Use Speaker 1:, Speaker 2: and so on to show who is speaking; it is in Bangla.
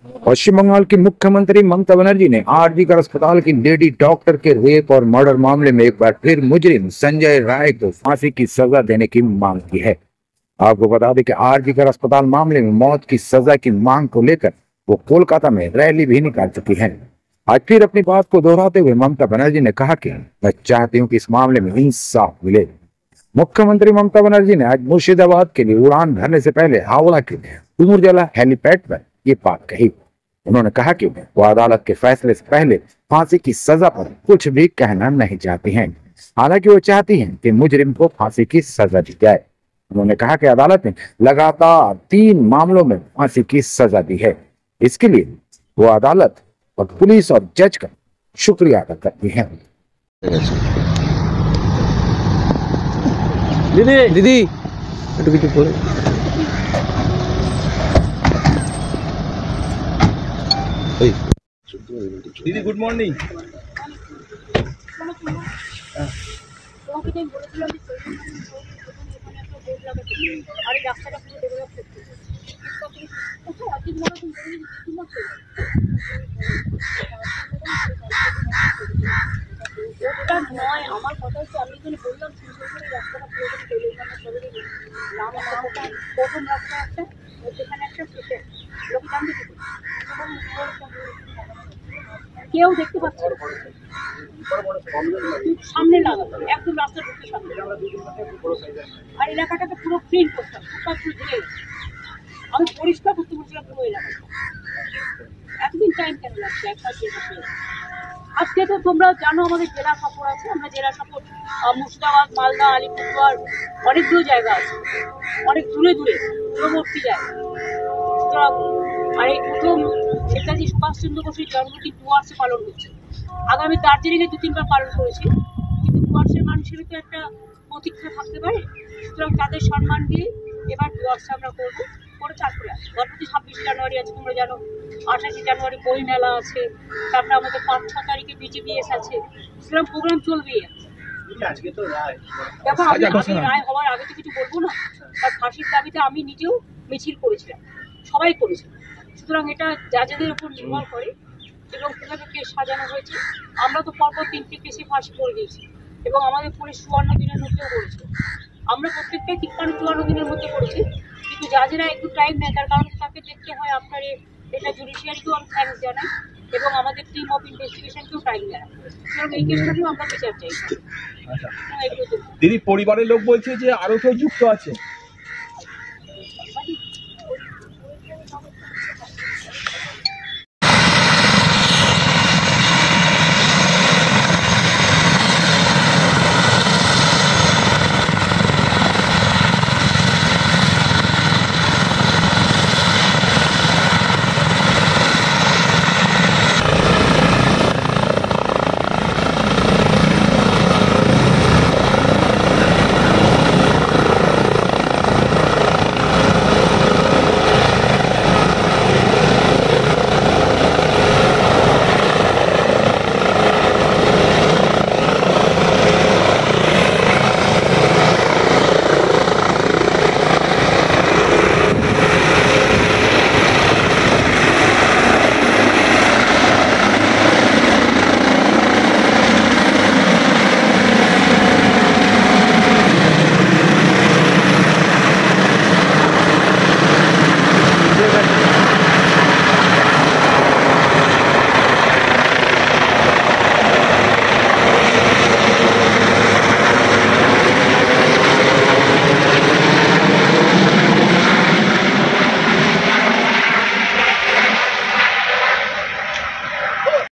Speaker 1: पश्चिम बंगाल की मुख्यमंत्री ममता बनर्जी ने आरजीकर अस्पताल की लेडी डॉक्टर के रेप और मर्डर मामले में एक बार फिर मुजरिम संजय राय को फांसी की सजा देने की मांग की है। आपको बता दें कि आरजीकर अस्पताल मामले में मौत की सजा की मांग को लेकर वो कोलकाता में रैली भी निकाल चुकी है। आज फिर अपनी बात को दोहराते हुए ममता बनर्जी ने कहा कि मैं चाहती हूँ कि इस मामले में इंसाफ मिले। मुख्यमंत्री ममता बनर्जी ने आज मुर्शिदाबाद के लिए उड़ान भरने से पहले हावड़ा के डूमरजला हेलीपैड पर ये बात कही। उन्होंने कहा कि वो अदालत के फैसले से पहले फांसी की सजा पर कुछ भी कहना नहीं चाहती हैं। हालांकि वो चाहती हैं कि मुजरिम को फांसी की सजा दी जाए। उन्होंने कहा कि अदालत ने लगातार 3 मामलों में फांसी की सजा दी है। इसके लिए वो अदालत और पुलिस और जज का शुक्रिया अदा करती हैं।
Speaker 2: दीदी
Speaker 3: दीदी गुड मॉर्निंग।
Speaker 4: আমার কথা হচ্ছে আমি এখানে বললাম রাস্তাটা প্রথম রাস্তা একটা সেখানে একটা শেষে লোক জানতে কেউ দেখতে পাচ্ছে সামনে লাগাতো একদম রাস্তার ঢুকতে সামনে আর এলাকাটাকে পুরো ক্লিন করতাম সব পুরো ধুয়ে আমি পরিষ্কার করতে বলছিলাম পুরো এলাকা। এতদিন টাইম কেন লাগছে একবার আজকে তো তোমরা জানো আমাদের জেলা সফর আছে, আমরা জেলা সফর মুর্শিদাবাদ, মালদা, আলিপুরদুয়ার অনেকগুলো জায়গা আছে, অনেক দূরে দূরে দূরবর্তী জায়গা। সুতরাং আর এই প্রথম নেতাজি সুভাষচন্দ্র বোসের জন্মদিন ডুয়ার্সে পালন হচ্ছে। আগামী দার্জিলিংয়ে 2-3 বার পালন করেছি, কিন্তু ডুয়ার্সের মানুষের তো একটা প্রতীক্ষা থাকতে পারে। সুতরাং তাদের সম্মান দিয়ে এবার ডুয়ার্সে আমরা করবো, করে তারপরে আসবো। গতকাল 26 জানুয়ারি আছে, তোমরা জানো 28 জানুয়ারি বই মেলা আছে, তারপরে আমাদের 5-6 তারিখে বিজিবিএস আছে। সুতরাং প্রোগ্রাম চলবেই। দেখো আমি রায় হওয়ার আগে তো কিছু বলবো না, আর ফাঁসির দাবিতে আমি নিজেও মিছিল করেছিলাম, সবাই করেছিল। সুতরাং এটা জাজেদের উপর নির্ভর করে এবং কিভাবে কেস সাজানো হয়েছে। আমরা তো পরপর 3টে কেসে ফাঁসি করে দিয়েছি এবং আমাদের পুলিশ 54 দিনের মধ্যেও করেছে। আমরা প্রত্যেকটাই 53-54 দিনের মধ্যে করেছি, কিন্তু জাজেরা একটু টাইম নেয়, তার কারণ তাকে দেখতে হয়। আপনার এটা জুডিশিয়ারিকেও আমি থ্যাঙ্কস জানাই এবং আমাদের টিম অফ ইনভেস্টিগেশনকেও টাইম জানাই। সুতরাং এই কেসটাকেও আমরা বিচার চাই।
Speaker 3: দিদি পরিবারের লোক বলছে যে আরো কেউ যুক্ত আছে।